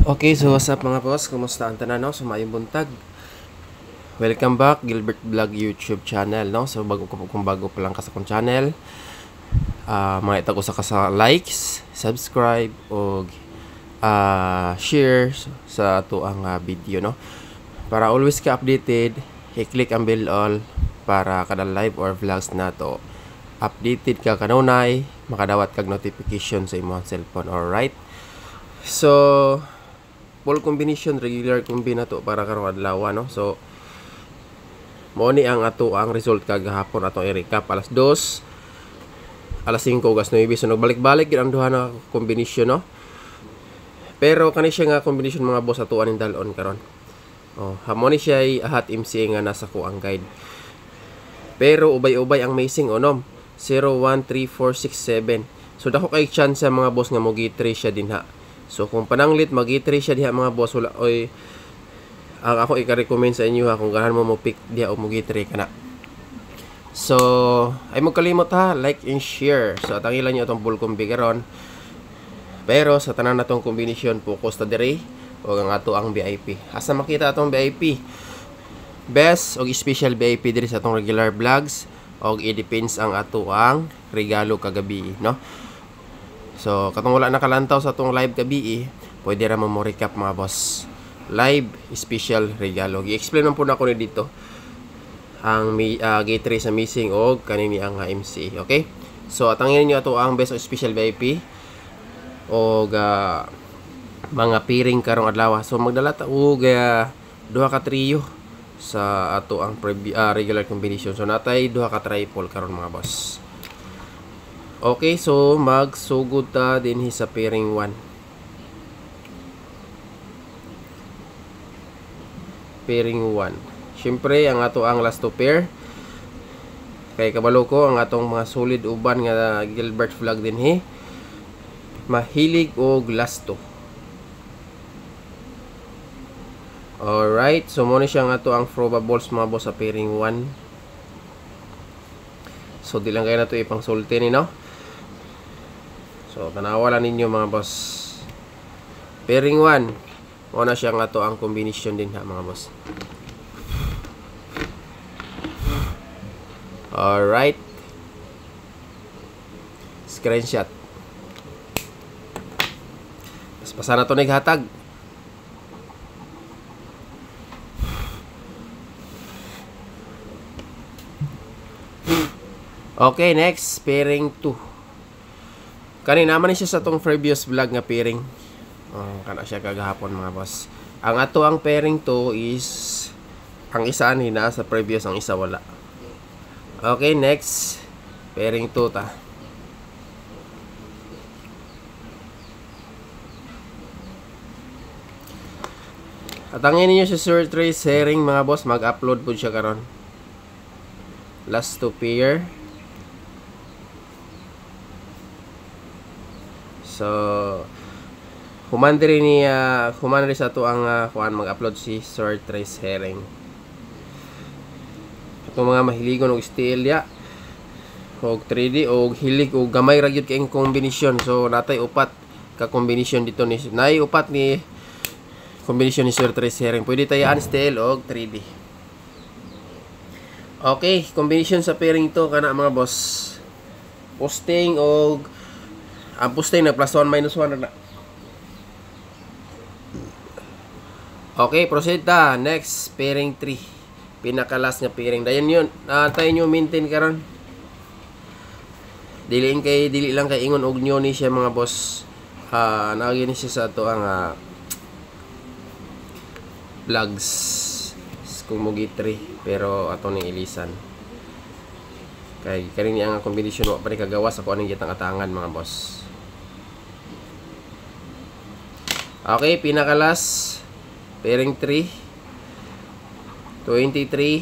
Okay, so what's up mga boss? Kumusta ang tanan, no? Sumayong buntag. Welcome back, Gilbert Vlog YouTube channel, no? So kung bago pa lang ka sa akong channel, mga itag usa ka sa likes, subscribe og share sa ato ang video, no? Para always ka updated, i-click ang bell all para kada live or vlogs nato updated ka kanunay, makadawat kag notification sa imong cellphone. Alright? So full combination, regular combi na to para karong adlaw, no? So mo ni ang ato ang result kagahapon atong i-recap alas 2, alas 5 ug alas 9. So nagbalik-balik gid ang duha na combination, no? Pero kani siya nga combination mga boss ato aning dalon karon. Mo ni siya ahat MC nga nasa ko ang guide. Pero ubay-ubay ang missing onom. 0 1 3 4 6 7. So dako kay chance sa mga boss nga mo gi-3 siya dinha. So kung pananglit magi-3 siya diha mga boss, wala oy ang ako i-recommend sa inyo ha, kung ganahan mo pick diha o magi-3 kana. So ay mo kalimot ha, like and share. So atangilan niyo atong full combi karon. Pero sa tanan natong combination focus ta diri o ang ato ang VIP. Asa makita atong VIP? Best o special VIP diri sa atong regular vlogs og i-depends ang ato ang regalo kagabi, no? So, katong wala nakalantaw sa atong live gabi, pwede ra mo recap mga boss. Live special regalo. Gi-explain man po na ko ni dito ang gate sa missing og kanini ang MC, okay? So, atangin niyo ato ang best o special VIP og mga piring karong adlaw. So, magdala ta og duha ka trio sa ato ang regular combination. So natay duha ka triple karon mga boss. Okay, so magsugod ta dinhi sa pairing 1. Pairing 1. Syempre ang ato ang last to pair. Kay kabalo ko ang atong mga solid uban nga Gilbert Vlog dinhi. Mahilig og last to. Alright, so muna siya nga to ang probables mga boss sa pairing 1. So di lang kayo na to ipang sulti ni, no? So tanawalan ninyo mga boss. Pairing 1, muna siya nga to ang combination din ha mga boss. Alright, screenshot. Paspasa na to naghatag. Okay, next, pairing 2. Kanina naman siya sa tong previous vlog nga pairing. Kana siya kagahapon mga boss. Ang ato ang pairing 2 is ang isa ani na sa previous, ang isa wala. Okay, next, pairing 2 ta. Atangin niyo si Sir Trace Herring mga boss, mag-upload po siya karon. Last to pair. So human diri sa to ang kuan mag-upload si Sir Trace Herring. Itong mga mahiligon og steel ya og 3D og hilig og gamay ra gyud kay kombinasyon. So natay upat ka kombinasyon dito ni nay upat ni kombinasyon ni Sir Trace Herring. Pwede tayaan steel og 3D. Okay, combination sa pairing to kana mga boss. Posting og ang posting na plus 1 minus 1 na. Okay, proceed ta. Next, pairing 3. Pinakalas nga pairing. Dayon yun. Tayo nyo maintain karon. Dili lang kay ingon og nyo ni siya mga boss. Naagin siya sa ato ang vlogs. Kung mugi 3 pero ato ning ilisan kay kaning ang combination wa pa ni kagawas ako aning gitang atangan mga boss. Okay, pinakalas pairing 3 23.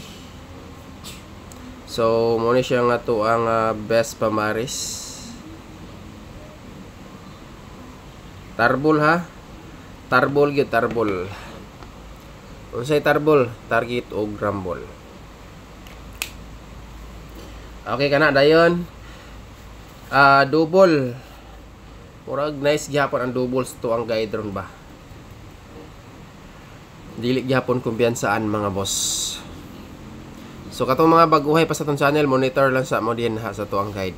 So mo ni siya nga to ang best pamaris. Tarbol ha, tarbol gyud tarbol. Unsay tarbol, target o grambol. Okay kana dayon. Double. Murag nice gyapon ang doubles to ang guide ron ba. dili gyapon kumbiyansaan mga boss. So katong mga baguhay pa sa tong channel, monitor lang sa mo din ha sa to ang guide.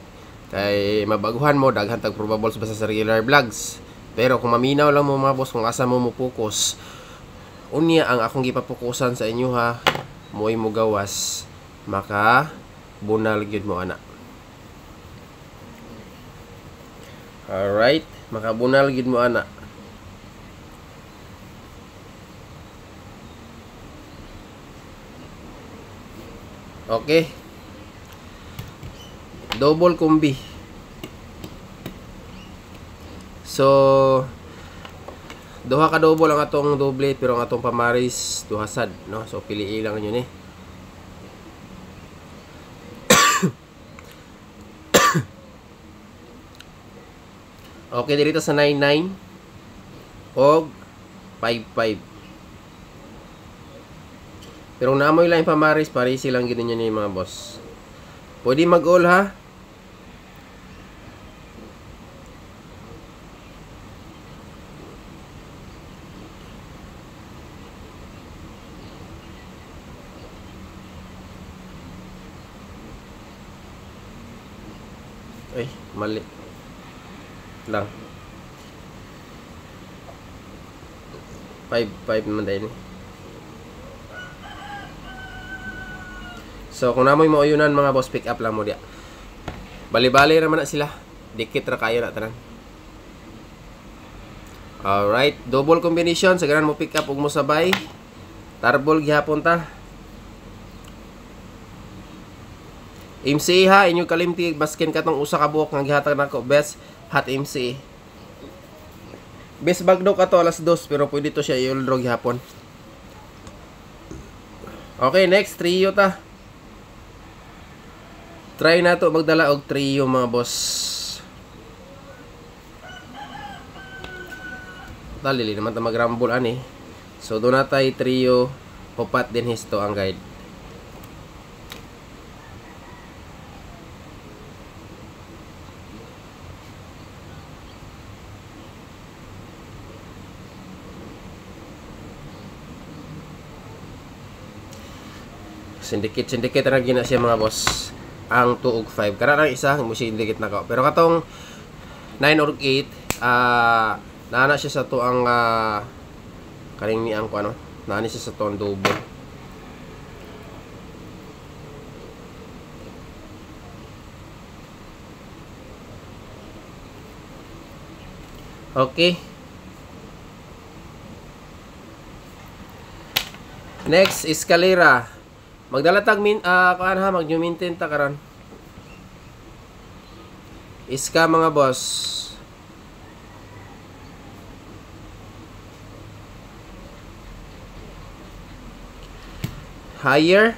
Kay mabaguhan mo daghan tag probables basta sa regular vlogs. Pero kung maminaw lang mo mga boss kung asa mo focus, unya ang akong gipapokusan sa inyo ha, mo'y mo gawas maka bunal gyud mo ana. Alright, makabunal gyud mo ana. Okay. Double combi. So duha ka double ang atong double pero ang atong pamaris duha sad, no? So piliin lang yun eh. Okay, dito sa 99 og 55. Pero naamoy lang yung pamaris, parisi lang gito nyo ni mga boss. Pwede mag-all ha. Ay, mali. Lang. 5 naman dahil. So, kung namoy mo ayunan mga boss, pick up lang mo dia. Bali-bali naman na sila. Dikit ra kayo na tanan. Alright, double combination. Sagaran mo pick up ug mo sabay. Tarbol gihapon ta. MC ha, inyo kalimti baskin katong usa ka buok nga gihatag nako best hot MC. Best bagdo ka to alas 2 pero pwede to siya i-uldro gihapon. Okay, next trio ta. Try na to magdala og trio mga boss. Dali naman ta mag-rumble ani. So do na tay trio upat din histo ang guide. Syndicate na gina siya mga boss. Ang 2 ug 5 kana lang isa mo syndicate na ko. Pero katong 9 or 8 naana siya sa to ang kaning ni ang ko ano. Naani siya sa to ang double. Okay. Next, escalera. Magdala tag kuan ha, mag-maintain ta karon. Iska mga boss. Higher.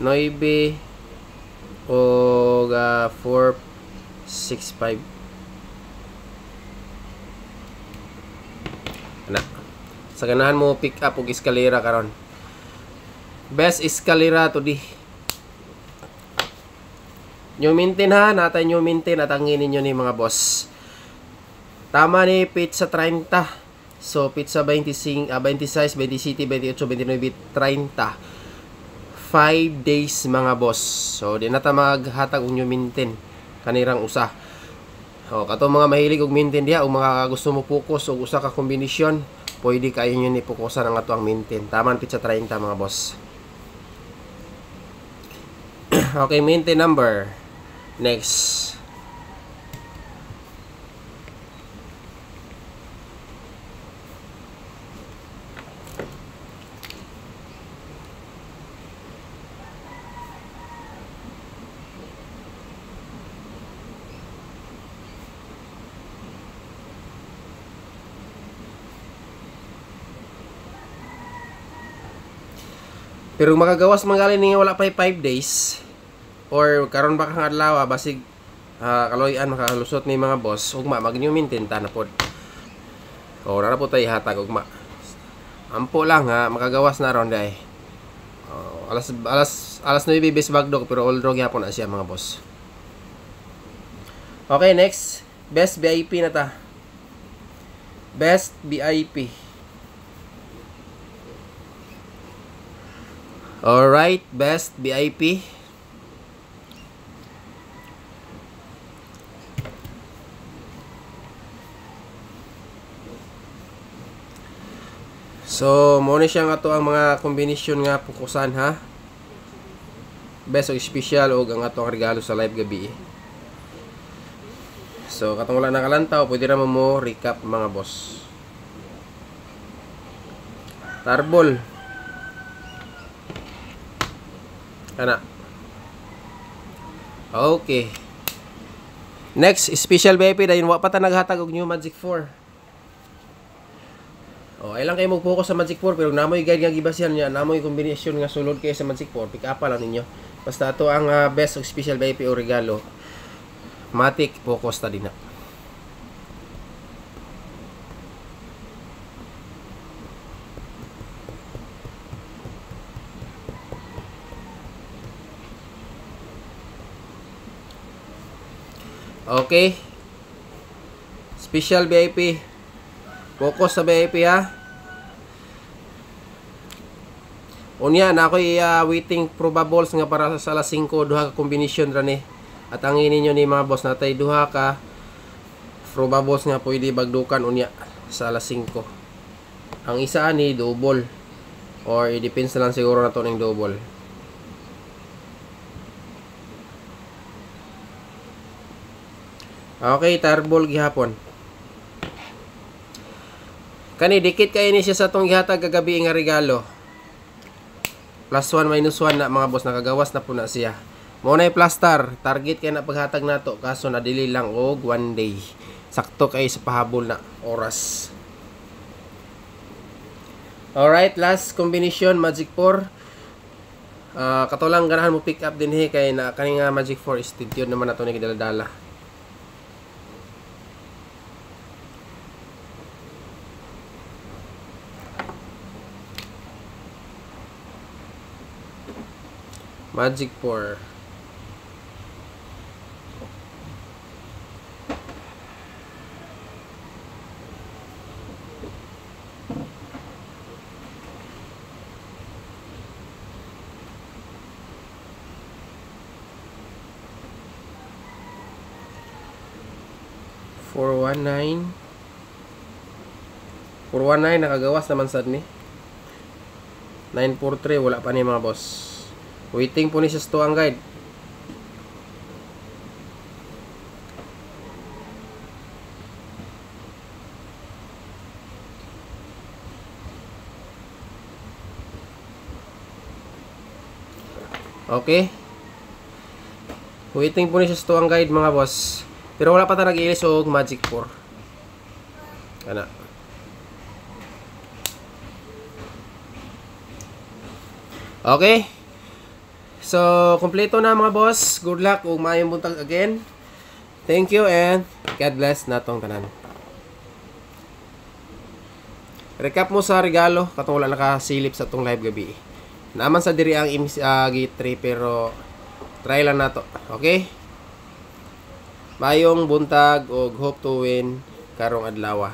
Noibe o 4 6 5. Ana. Sa ganahan mo pick up og eskalera karon. Best eskalera to di. New maintain ha, natay new maintain at angin ninyo ni mga boss. Tama ni pizza 30. So pizza 26, 26, 27, 28, 29, 30. 5 days mga boss. So di na ta maghatag og new maintain kanirang usa. O kato mga mahilig og maintain diha o mga gusto mo focus og usa ka kombinasyon, pwede kayo nyo ni fokusan ang ato ang maintain. Taman pizza 30 mga boss. Okay, maintain number. Next. Pero makagawas manggali ni wala pa 5 days or karon ba kang adlaw basig kaloyan makalusot ni mga boss ugma mag-new maintain ta na pod. O na po tay hatag ugma. Ampo lang ha, makagawas na ron day. Alas 9 bes bagdog pero all draw gyapon na siya mga boss. Okay, next, best VIP na ta. Best VIP. Alright, best VIP. So, muna siya nga to ang mga kombinasyon nga pukusan ha. Best o special o ang atong regalo sa live gabi. So, katong wala nakalantaw, pwede na mo recap mga boss. Tarbol. Kana. Okay. Next, special VIP dahil wa pa ta naghatag og new Magic 4. Oh, ay lang kayo mag-focus sa Magic 4 pero namoy guide nga gibasyan niya, namoy kombinasyon nga sulod kayo sa Magic 4, pick up lang ninyo. Basta ito ang best of special VIP o regalo. Matic focus ta din na. Okay. Special VIP. Focus sa VIP ha. Unya na ako waiting probables nga para sa alas 5 duha ka kombinasyon ra ni. At ang ninyo ni mga boss natay duha ka probables nga pwede bagdukan unya sa alas 5. Ang isa ani double or i-depends na lang siguro na to ning double. Okay, tarbol gihapon. Kani dikit kay ni siya sa tong gihatag kagabi nga regalo. +1 -1 na mga boss, nakagawas na po na siya. Mo na plaster, target kay na paghatag nato kaso nadili lang og 1 day. Sakto kay sa pahabol na oras. Alright, last combination Magic 4. Katulang ganahan mo pick up din kay na kani nga Magic 4 institute naman nato ni gidaladala. Magic 4. $419 nakagawas naman sad ni. 943 wala pa ni mga boss. Waiting po ni siya sa ang guide. Okay. Waiting po ni siya sa ang guide mga boss. Pero wala pa ta nag-ilis og Magic 4. Kana. Okay. So, kompleto na mga boss. Good luck ug maayong buntag again. Thank you and God bless natong tanan. Recap mo sa regalo katong wala nakasilip sa tong live gabi. Naman sa diri ang G3 pero try lang nato. Okay? Maayong buntag ug hope to win karong adlaw.